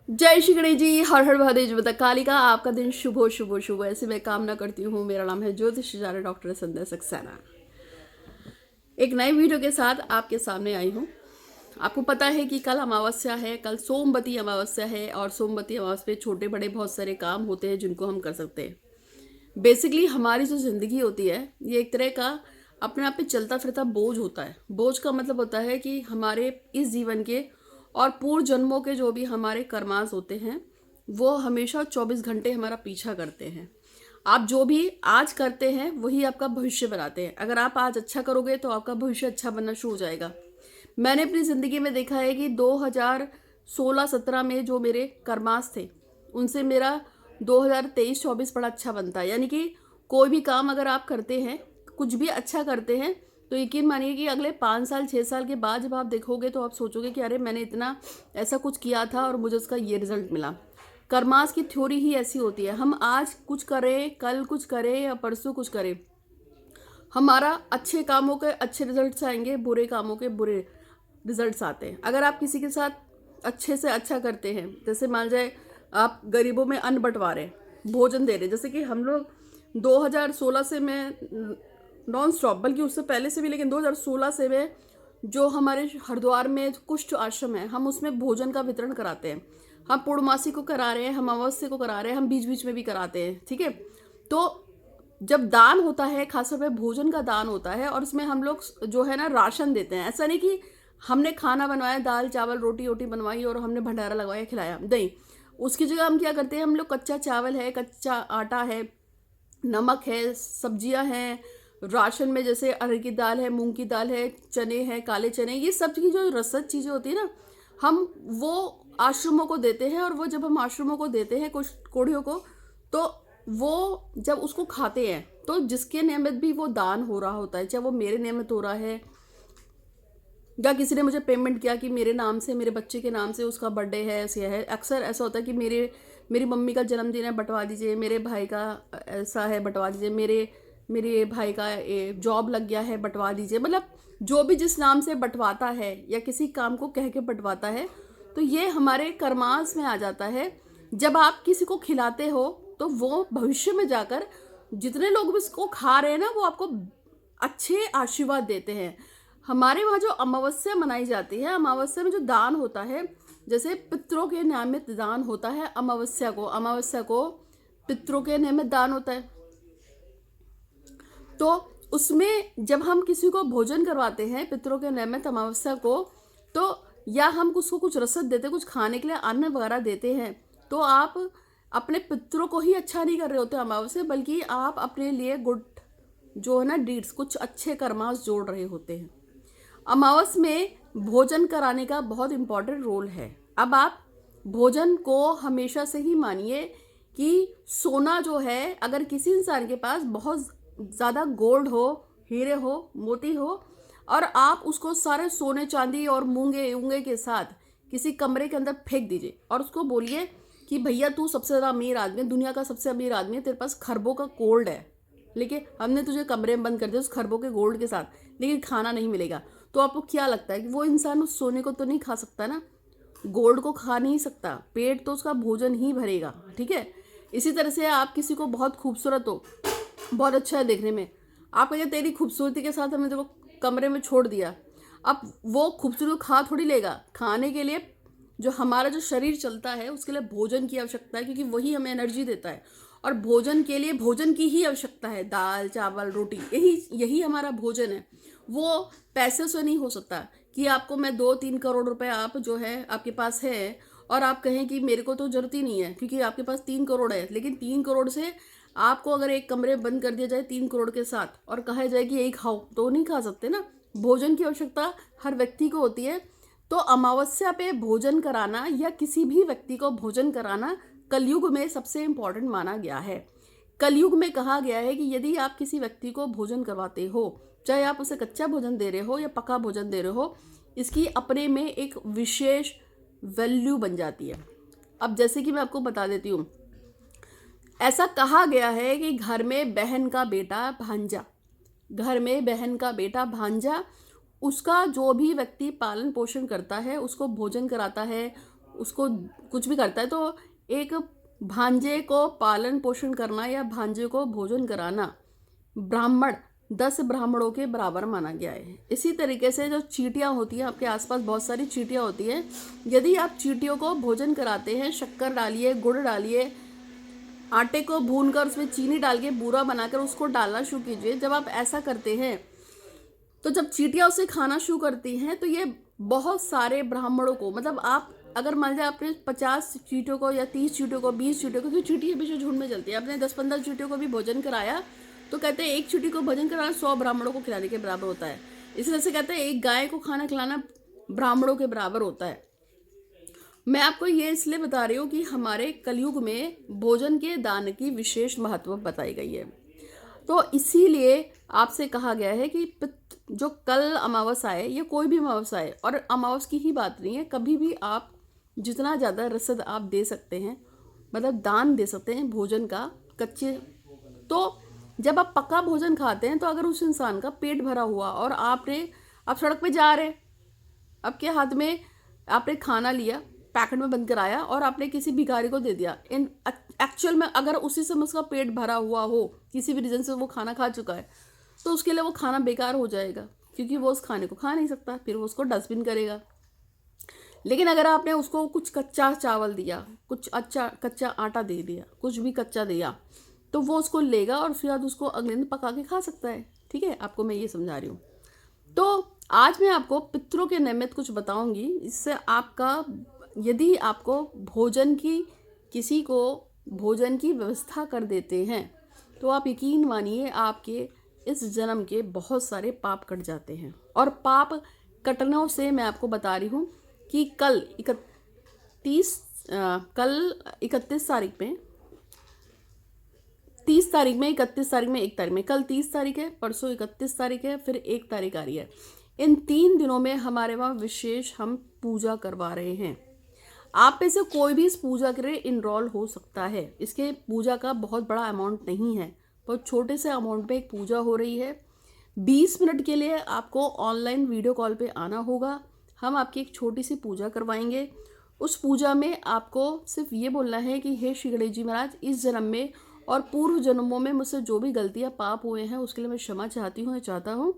जय श्री गणेश जी। हर हर महादेव जय माता काली का आपका दिन शुभ हो, शुभ हो, शुभ हो। ऐसे मैं कामना करती हूँ। मेरा नाम है ज्योतिष आचार्य डॉक्टर संध्या सक्सेना। एक नए वीडियो के साथ आपके सामने आई हूँ। आपको पता है कि कल अमावस्या है, कल सोमवती अमावस्या है और सोमवती अमावस्या पे छोटे बड़े बहुत सारे काम होते हैं जिनको हम कर सकते हैं। बेसिकली हमारी जो ज़िंदगी होती है ये एक तरह का अपने आप पे चलता फिरता बोझ होता है। बोझ का मतलब होता है कि हमारे इस जीवन के और पूर्व जन्मों के जो भी हमारे कर्मांश होते हैं वो हमेशा 24 घंटे हमारा पीछा करते हैं। आप जो भी आज करते हैं वही आपका भविष्य बनाते हैं। अगर आप आज अच्छा करोगे तो आपका भविष्य अच्छा बनना शुरू हो जाएगा। मैंने अपनी ज़िंदगी में देखा है कि 2016-17 में जो मेरे कर्मांश थे उनसे मेरा 2023-24 बड़ा अच्छा बनता है। यानी कि कोई भी काम अगर आप करते हैं, कुछ भी अच्छा करते हैं, तो यकीन मानिए कि अगले 5 साल 6 साल के बाद जब आप देखोगे तो आप सोचोगे कि अरे मैंने इतना ऐसा कुछ किया था और मुझे उसका ये रिजल्ट मिला। कर्मास की थ्योरी ही ऐसी होती है। हम आज कुछ करें, कल कुछ करें या परसों कुछ करें, हमारा अच्छे कामों के अच्छे रिजल्ट्स आएंगे, बुरे कामों के बुरे रिजल्ट्स आते हैं। अगर आप किसी के साथ अच्छे से अच्छा करते हैं, जैसे मान जाए आप गरीबों में अन्न बंटवा रहे हैं, भोजन दे रहे हैं, जैसे कि हम लोग 2016 से मैं नॉन स्टॉप, बल्कि उससे पहले से भी, लेकिन 2016 से मैं जो हमारे हरिद्वार में कुष्ठ आश्रम है हम उसमें भोजन का वितरण कराते हैं। हम पूर्णमासी को करा रहे हैं, हम अमावस्या को करा रहे हैं, हम बीच बीच में भी कराते हैं। ठीक है। तो जब दान होता है, खासतौर पे भोजन का दान होता है और उसमें हम लोग जो है ना राशन देते हैं। ऐसा नहीं कि हमने खाना बनवाया, दाल चावल रोटी वोटी बनवाई और हमने भंडारा लगवाया खिलाया, नहीं। उसकी जगह हम क्या करते हैं, हम लोग कच्चा चावल है, कच्चा आटा है, नमक है, सब्जियां हैं, राशन में जैसे अरहर की दाल है, मूंग की दाल है, चने हैं, काले चने, ये सब की जो रसद चीज़ें होती है ना, हम वो आश्रमों को देते हैं। और वो जब हम आश्रमों को देते हैं कुछ कोढ़ियों को, तो वो जब उसको खाते हैं तो जिसके नियमित भी वो दान हो रहा होता है, चाहे वो मेरे नियमित हो रहा है या किसी ने मुझे पेमेंट किया कि मेरे नाम से, मेरे बच्चे के नाम से उसका बर्थडे है, ऐसे है। अक्सर ऐसा होता है कि मेरी मम्मी का जन्मदिन है, बंटवा दीजिए, मेरे भाई का ऐसा है, बंटवा दीजिए, मेरे भाई का जॉब लग गया है, बंटवा दीजिए। मतलब जो भी जिस नाम से बंटवाता है या किसी काम को कह के बंटवाता है, तो ये हमारे कर्मांश में आ जाता है। जब आप किसी को खिलाते हो तो वो भविष्य में जाकर जितने लोग भी उसको खा रहे हैं ना, वो आपको अच्छे आशीर्वाद देते हैं। हमारे वहाँ जो अमावस्या मनाई जाती है, अमावस्या में जो दान होता है, जैसे पितरों के नियमित दान होता है अमावस्या को पितरों के नियमित दान होता है। तो उसमें जब हम किसी को भोजन करवाते हैं पितरों के नियमित अमावस्या को, तो या हम उसको कुछ रसद देते, कुछ खाने के लिए अन्न वगैरह देते हैं, तो आप अपने पितरों को ही अच्छा नहीं कर रहे होते अमावस्या, बल्कि आप अपने लिए गुड जो है ना डीड्स, कुछ अच्छे कर्मास जोड़ रहे होते हैं। अमावस में भोजन कराने का बहुत इम्पोर्टेंट रोल है। अब आप भोजन को हमेशा से ही मानिए कि सोना जो है, अगर किसी इंसान के पास बहुत ज़्यादा गोल्ड हो, हीरे हो, मोती हो, और आप उसको सारे सोने चांदी और मूंगे ऊंगे के साथ किसी कमरे के अंदर फेंक दीजिए और उसको बोलिए कि भैया तू सबसे ज़्यादा अमीर आदमी है, दुनिया का सबसे अमीर आदमी है, तेरे पास खरबों का गोल्ड है, लेकिन हमने तुझे कमरे में बंद कर दिया उस खरबों के गोल्ड के साथ, लेकिन खाना नहीं मिलेगा। तो आपको क्या लगता है कि वो इंसान उस सोने को तो नहीं खा सकता ना, गोल्ड को खा नहीं सकता, पेट तो उसका भोजन ही भरेगा। ठीक है। इसी तरह से आप किसी को बहुत खूबसूरत हो, बहुत अच्छा है देखने में, आप कहेंगे तेरी खूबसूरती के साथ हमने देखो कमरे में छोड़ दिया, अब वो खूबसूरत खा थोड़ी लेगा। खाने के लिए जो हमारा जो शरीर चलता है उसके लिए भोजन की आवश्यकता है, क्योंकि वही हमें एनर्जी देता है। और भोजन के लिए भोजन की ही आवश्यकता है, दाल चावल रोटी, यही यही हमारा भोजन है। वो पैसे से नहीं हो सकता कि आपको मैं 2-3 करोड़ रुपए आप जो है आपके पास है और आप कहें कि मेरे को तो जरूरत ही नहीं है क्योंकि आपके पास 3 करोड़ है, लेकिन 3 करोड़ से आपको अगर एक कमरे बंद कर दिया जाए 3 करोड़ के साथ और कहा जाए कि यही खाओ, तो नहीं खा सकते ना। भोजन की आवश्यकता हर व्यक्ति को होती है। तो अमावस्या पे भोजन कराना या किसी भी व्यक्ति को भोजन कराना कलयुग में सबसे इम्पोर्टेंट माना गया है। कलयुग में कहा गया है कि यदि आप किसी व्यक्ति को भोजन करवाते हो, चाहे आप उसे कच्चा भोजन दे रहे हो या पका भोजन दे रहे हो, इसकी अपने में एक विशेष वैल्यू बन जाती है। अब जैसे कि मैं आपको बता देती हूँ, ऐसा कहा गया है कि घर में बहन का बेटा भांजा, घर में बहन का बेटा भांजा, उसका जो भी व्यक्ति पालन पोषण करता है, उसको भोजन कराता है, उसको कुछ भी करता है तो एक भांजे को पालन पोषण करना या भांजे को भोजन कराना ब्राह्मण 10 ब्राह्मणों के बराबर माना गया है। इसी तरीके से जो चींटियाँ होती हैं, आपके आसपास बहुत सारी चींटियाँ होती हैं, यदि आप चींटियों को भोजन कराते हैं, शक्कर डालिए, गुड़ डालिए, आटे को भूनकर उसमें चीनी डाल के बूरा बनाकर उसको डालना शुरू कीजिए। जब आप ऐसा करते हैं तो जब चींटियाँ उसे खाना शुरू करती हैं तो ये बहुत सारे ब्राह्मणों को, मतलब आप अगर मान लीजिए आपने 50 चींटियों को या 30 चींटियों को, 20 चींटियों को, क्योंकि चींटी हमेशा झुंड में चलती है, आपने 10-15 चींटियों को भी भोजन कराया तो कहते हैं एक चींटी को भोजन कराना 100 ब्राह्मणों को खिलाने के बराबर होता है। इस वजह से कहते हैं एक गाय को खाना खिलाना ब्राह्मणों के बराबर होता है। मैं आपको ये इसलिए बता रही हूँ कि हमारे कलयुग में भोजन के दान की विशेष महत्व बताई गई है। तो इसीलिए आपसे कहा गया है कि जो कल अमावस आए या कोई भी अमावस आए, और अमावस की ही बात नहीं है, कभी भी आप जितना ज़्यादा रसद आप दे सकते हैं, मतलब दान दे सकते हैं भोजन का, कच्चे। तो जब आप पक्का भोजन खाते हैं तो अगर उस इंसान का पेट भरा हुआ और आप सड़क पे जा रहे, आपके हाथ में आपने खाना लिया, पैकेट में बंद कराया और आपने किसी भिखारी को दे दिया, इन एक्चुअल में अगर उसी समय उसका पेट भरा हुआ हो, किसी भी रीज़न से वो खाना खा चुका है, तो उसके लिए वो खाना बेकार हो जाएगा, क्योंकि वो उस खाने को खा नहीं सकता, फिर वो उसको डस्टबिन करेगा। लेकिन अगर आपने उसको कुछ कच्चा चावल दिया, कुछ अच्छा कच्चा आटा दे दिया, कुछ भी कच्चा दिया, तो वो उसको लेगा और फिर उसको अगले दिन पका के खा सकता है। ठीक है, आपको मैं ये समझा रही हूँ। तो आज मैं आपको पितरों के निमित्त कुछ बताऊंगी, इससे आपका, यदि आपको किसी को भोजन की व्यवस्था कर देते हैं तो आप यकीन मानिए आपके इस जन्म के बहुत सारे पाप कट जाते हैं। और पाप कटनों से मैं आपको बता रही हूँ कि कल 31 तारीख में, 30 तारीख में, 31 तारीख में, 1 तारीख में, कल 30 तारीख है, परसों 31 तारीख है, फिर 1 तारीख आ रही है। इन 3 दिनों में हमारे वहाँ विशेष हम पूजा करवा रहे हैं। आप में से कोई भी इस पूजा के लिए इनरोल हो सकता है। इसके पूजा का बहुत बड़ा अमाउंट नहीं है, बहुत छोटे से अमाउंट पे एक पूजा हो रही है। 20 मिनट के लिए आपको ऑनलाइन वीडियो कॉल पे आना होगा। हम आपकी एक छोटी सी पूजा करवाएंगे। उस पूजा में आपको सिर्फ ये बोलना है कि हे श्री गणेश जी महाराज, इस जन्म में और पूर्व जन्मों में मुझसे जो भी गलतियाँ पाप हुए हैं उसके लिए मैं क्षमा चाहती हूँ या चाहता हूँ,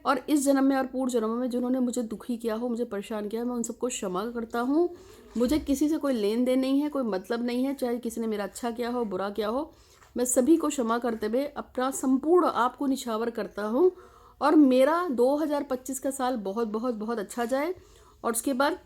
और इस जन्म में और पूर्व जन्मों में जिन्होंने मुझे दुखी किया हो, मुझे परेशान किया, मैं उन सबको क्षमा करता हूँ। मुझे किसी से कोई लेन देन नहीं है, कोई मतलब नहीं है, चाहे किसी ने मेरा अच्छा किया हो, बुरा किया हो, मैं सभी को क्षमा करते हुए अपना संपूर्ण आपको निछावर करता हूँ। और मेरा 2025 का साल बहुत बहुत बहुत अच्छा जाए। और उसके बाद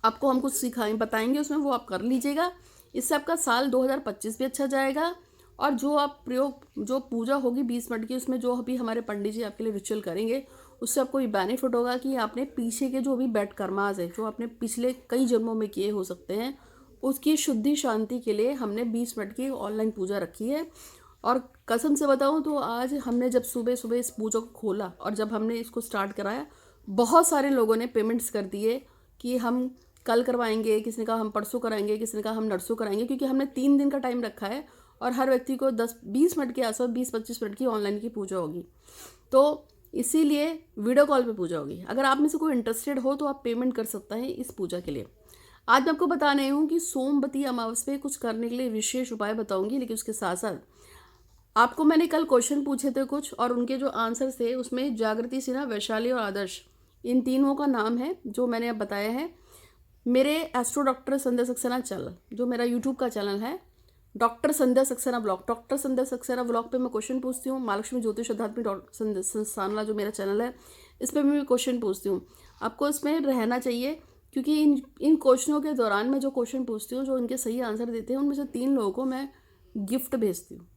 आपको हम कुछ बताएंगे उसमें, वो आप कर लीजिएगा। इससे आपका साल 2025 भी अच्छा जाएगा। और जो पूजा होगी 20 मिनट की, उसमें जो अभी हमारे पंडित जी आपके लिए रिचुअल करेंगे, उससे आपको ये बेनिफिट होगा कि आपने पीछे के जो भी बैड कर्मास है, जो आपने पिछले कई जन्मों में किए हो सकते हैं, उसकी शुद्धि शांति के लिए हमने 20 मिनट की ऑनलाइन पूजा रखी है। और कसम से बताऊं तो आज हमने जब सुबह सुबह इस पूजा को खोला और जब हमने इसको स्टार्ट कराया, बहुत सारे लोगों ने पेमेंट्स कर दिए कि हम कल करवाएंगे, किसी ने कहा हम परसों कराएंगे, किसी ने कहा हम नरसों कराएंगे, क्योंकि हमने 3 दिन का टाइम रखा है और हर व्यक्ति को 10-20 मिनट के आसपास 20-25 मिनट की ऑनलाइन की पूजा होगी। तो इसीलिए वीडियो कॉल पे पूजा होगी। अगर आप में से कोई इंटरेस्टेड हो तो आप पेमेंट कर सकता है इस पूजा के लिए। आज मैं आपको बता रही हूँ कि सोमवती अमावस पे कुछ करने के लिए विशेष उपाय बताऊंगी, लेकिन उसके साथ साथ आपको मैंने कल क्वेश्चन पूछे थे कुछ, और उनके जो आंसर्स थे उसमें जागृति सिन्हा, वैशाली और आदर्श, इन तीनों का नाम है जो मैंने अब बताया है। मेरे एस्ट्रो डॉक्टर संध्या सक्सेना चैनल, जो मेरा यूट्यूब का चैनल है, डॉक्टर संध्या सक्सेना ब्लॉग, डॉक्टर संध्या सक्सेना ब्लॉग पे मैं क्वेश्चन पूछती हूँ। महालक्ष्मी ज्योतिष आध्यात्मिक संस्थान वाला जो मेरा चैनल है, इस पर मैं क्वेश्चन पूछती हूँ। आपको इसमें रहना चाहिए, क्योंकि इन क्वेश्चनों के दौरान मैं जो क्वेश्चन पूछती हूँ, जो इनके सही आंसर देते हैं, उनमें से 3 लोगों को मैं गिफ्ट भेजती हूँ।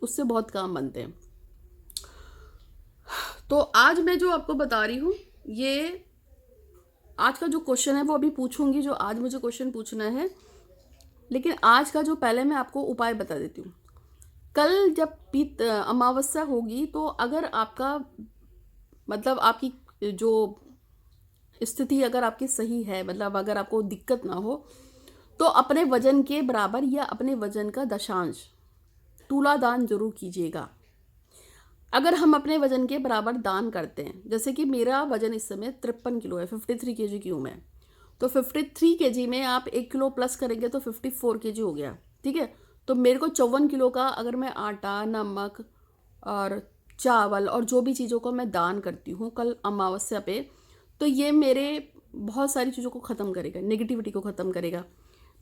उससे बहुत काम बनते हैं। तो आज मैं जो आपको बता रही हूँ, ये आज का जो क्वेश्चन है वो अभी पूछूंगी, जो आज मुझे क्वेश्चन पूछना है। लेकिन आज का जो पहले मैं आपको उपाय बता देती हूँ। कल जब अमावस्या होगी, तो अगर आपका, मतलब आपकी जो स्थिति अगर आपकी सही है, मतलब अगर आपको दिक्कत ना हो, तो अपने वजन के बराबर या अपने वजन का दशांश तुला दान जरूर कीजिएगा। अगर हम अपने वजन के बराबर दान करते हैं, जैसे कि मेरा वजन इस समय 53 किलो है, 53 kg की हूँ मैं, तो 53 kg में आप 1 किलो प्लस करेंगे तो 54 kg हो गया, ठीक है। तो मेरे को 54 किलो का अगर मैं आटा, नमक और चावल और जो भी चीज़ों को मैं दान करती हूँ कल अमावस्या पे, तो ये मेरे बहुत सारी चीज़ों को ख़त्म करेगा, नेगेटिविटी को ख़त्म करेगा,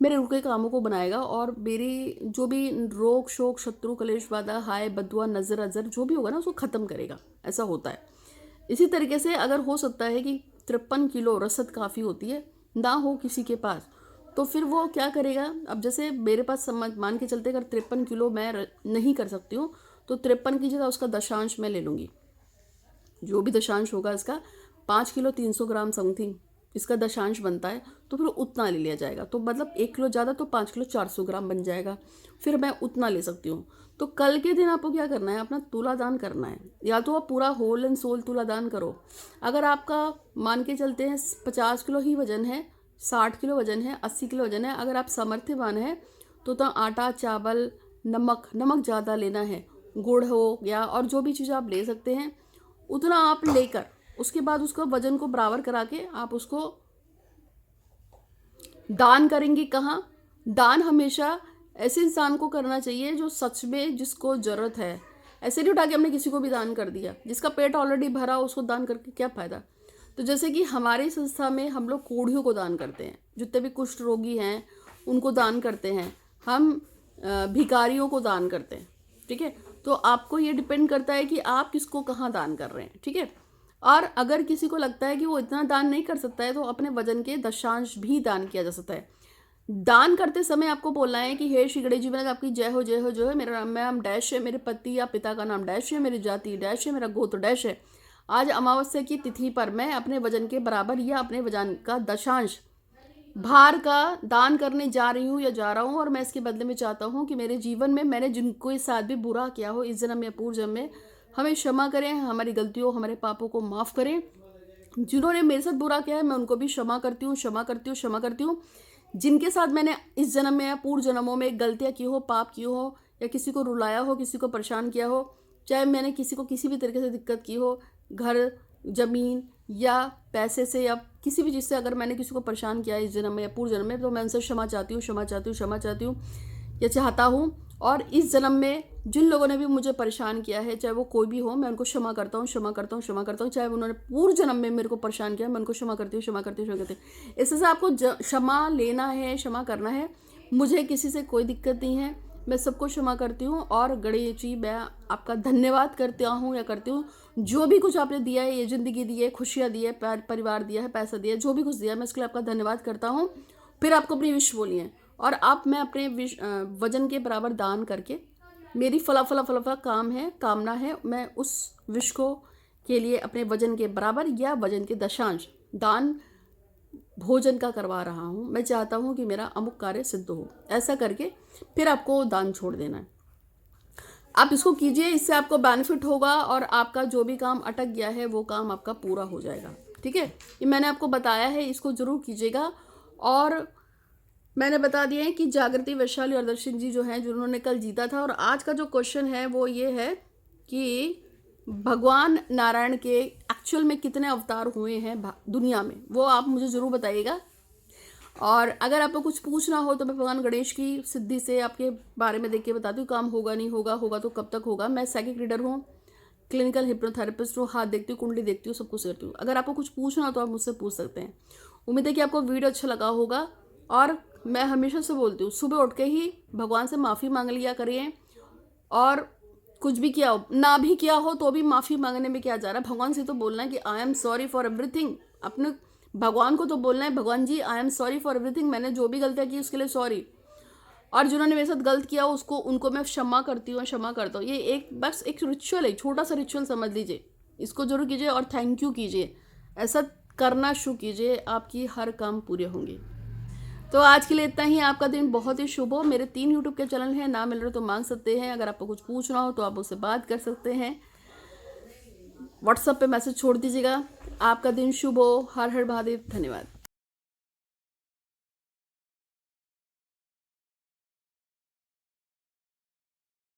मेरे रुके कामों को बनाएगा और मेरी जो भी रोग शोक शत्रु कलेश बाधा हाय बदुआ नज़र अजर जो भी होगा ना उसको ख़त्म करेगा, ऐसा होता है। इसी तरीके से अगर हो सकता है कि 53 किलो रसद काफ़ी होती है ना हो किसी के पास, तो फिर वो क्या करेगा। अब जैसे मेरे पास मान के चलते अगर 53 किलो मैं नहीं कर सकती हूँ तो 53 की जगह उसका दशांश मैं ले लूँगी, जो भी दशांश होगा इसका 5 किलो 300 ग्राम समथिंग इसका दशांश बनता है, तो फिर उतना ले लिया जाएगा। तो मतलब 1 किलो ज़्यादा तो 5 किलो 400 ग्राम बन जाएगा, फिर मैं उतना ले सकती हूँ। तो कल के दिन आपको क्या करना है, अपना तुला दान करना है, या तो आप पूरा होल एंड सोल तुला दान करो। अगर आपका मान के चलते हैं 50 किलो ही वजन है, 60 किलो वजन है, 80 किलो वजन है, अगर आप सामर्थ्यवान है तो आटा, चावल, नमक ज़्यादा लेना है, गुड़ हो या और जो भी चीज़ आप ले सकते हैं उतना आप लेकर उसके बाद उसको वजन को बराबर करा के आप उसको दान करेंगे। कहाँ दान हमेशा ऐसे इंसान को करना चाहिए जो सच में जिसको ज़रूरत है। ऐसे नहीं उठा के हमने किसी को भी दान कर दिया, जिसका पेट ऑलरेडी भरा उसको दान करके क्या फ़ायदा। तो जैसे कि हमारी संस्था में हम लोग कोढ़ियों को दान करते हैं, जितने भी कुष्ठ रोगी हैं उनको दान करते हैं, हम भिखारियों को दान करते हैं, ठीक है। तो आपको ये डिपेंड करता है कि आप किसको कहाँ दान कर रहे हैं, ठीक है। और अगर किसी को लगता है कि वो इतना दान नहीं कर सकता है तो अपने वजन के दशांश भी दान किया जा सकता है। दान करते समय आपको बोलना है कि हे श्री गणेश जी महाराज आपकी जय हो जय हो जय हो, मेरा नाम डैश है, मेरे पति या पिता का नाम डैश है, मेरी जाति डैश है, मेरा गोत्र डैश है। आज अमावस्या की तिथि पर मैं अपने वजन के बराबर या अपने वजन का दशांश भार का दान करने जा रही हूँ या जा रहा हूँ, और मैं इसके बदले में चाहता हूँ कि मेरे जीवन में मैंने जिनको इस साथ भी बुरा किया हो इस जन्म या पूर्व जन्म में हमें क्षमा करें, हमारी गलतियों हमारे पापों को माफ़ करें। जिन्होंने मेरे साथ बुरा किया है मैं उनको भी क्षमा करती हूँ, क्षमा करती हूँ, क्षमा करती हूँ। जिनके साथ मैंने इस जन्म में या पूर्व जन्मों में गलतियाँ की हो, पाप की हो, या किसी को रुलाया हो, किसी को परेशान किया हो, चाहे मैंने किसी को किसी भी तरीके से दिक्कत की हो, घर ज़मीन या पैसे से या किसी भी चीज़ से अगर मैंने किसी को परेशान किया है इस जन्म में या पूर्व जन्म में, तो मैं उनसे क्षमा चाहती हूँ, क्षमा चाहती हूँ, क्षमा चाहती हूँ या चाहता हूँ। और इस जन्म में जिन लोगों ने भी मुझे परेशान किया है, चाहे वो कोई भी हो, मैं उनको क्षमा करता हूँ, क्षमा करता हूँ, क्षमा करता हूँ। चाहे उन्होंने पूर्व जन्म में मेरे को परेशान किया, मैं उनको क्षमा करती हूँ, क्षमा करती हूँ, क्षमा करती हूँ। इससे से आपको क्षमा लेना है, क्षमा करना है। मुझे किसी से कोई दिक्कत नहीं है, मैं सबको क्षमा करती हूँ। और गणेश जी मैं आपका धन्यवाद करता हूँ या करती हूँ, जो भी कुछ आपने दिया है, ये ज़िंदगी दी है, खुशियाँ दी है, परिवार दिया है, पैसा दिया है, जो भी कुछ दिया है, मैं इसके लिए आपका धन्यवाद करता हूँ। फिर आपको अपनी विश बोलिए और आप मैं अपने वजन के बराबर दान करके मेरी फला काम है, कामना है, मैं उस विश को के लिए अपने वजन के बराबर या वजन के दशांश दान भोजन का करवा रहा हूँ। मैं चाहता हूँ कि मेरा अमुक कार्य सिद्ध हो। ऐसा करके फिर आपको दान छोड़ देना है। आप इसको कीजिए, इससे आपको बेनिफिट होगा और आपका जो भी काम अटक गया है वो काम आपका पूरा हो जाएगा, ठीक है। ये मैंने आपको बताया है, इसको ज़रूर कीजिएगा। और मैंने बता दिया है कि जागृति वैशाली और दर्शन जी जो हैं जिन्होंने कल जीता था। और आज का जो क्वेश्चन है वो ये है कि भगवान नारायण के एक्चुअल में कितने अवतार हुए हैं दुनिया में, वो आप मुझे ज़रूर बताइएगा। और अगर आपको कुछ पूछना हो तो मैं भगवान गणेश की सिद्धि से आपके बारे में देख के बताती हूँ, काम होगा नहीं होगा, होगा तो कब तक होगा। मैं साइकिक रीडर हूँ, क्लिनिकल हिप्नोथेरेपिस्ट हूँ, हाथ देखती हूँ, कुंडली देखती हूँ, सब कुछ करती हूँ। अगर आपको कुछ पूछना हो तो आप मुझसे पूछ सकते हैं। उम्मीद है कि आपको वीडियो अच्छा लगा होगा। और मैं हमेशा से बोलती हूँ सुबह उठ के ही भगवान से माफ़ी मांग लिया करिए, और कुछ भी किया हो ना भी किया हो तो भी माफ़ी मांगने में क्या जा रहा है। भगवान से तो बोलना है कि I am sorry for everything. अपने भगवान को तो बोलना है, भगवान जी I am sorry for everything, मैंने जो भी गलतियाँ की उसके लिए सॉरी, और जिन्होंने मेरे साथ गलत किया उनको मैं क्षमा करती हूँ, क्षमा करता हूँ। ये एक बस एक रिचुअल है, छोटा सा रिचुअल समझ लीजिए, इसको जरूर कीजिए और थैंक यू कीजिए। ऐसा करना शुरू कीजिए, आपकी हर काम पूरे होंगे। तो आज के लिए इतना ही। आपका दिन बहुत ही शुभ हो। मेरे 3 यूट्यूब के चैनल हैं, ना मिल रहे तो मांग सकते हैं। अगर आपको कुछ पूछना हो तो आप मुझसे बात कर सकते हैं, व्हाट्सएप पे मैसेज छोड़ दीजिएगा। आपका दिन शुभ हो। हर हर महादेव। धन्यवाद।